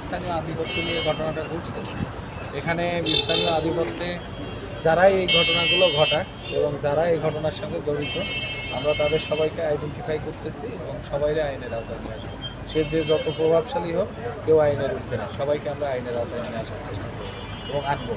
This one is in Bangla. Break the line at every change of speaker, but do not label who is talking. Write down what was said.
স্থানীয় আধিপত্য নিয়ে ঘটনাটা ঘটছে। এখানে স্থানীয় আধিপত্যে যারা এই ঘটনাগুলো ঘটায় এবং যারা এই ঘটনার সঙ্গে জড়িত, আমরা তাদের সবাইকে আইডেন্টিফাই করতেছি এবং সবাইকে আইনের আওতায় নিয়ে আসবো। সে যে যত প্রভাবশালী হোক, কেউ আইনের উঠবে না, সবাইকে আমরা আইনের আওতায় নিয়ে আসার চেষ্টা করব এবং আনবো।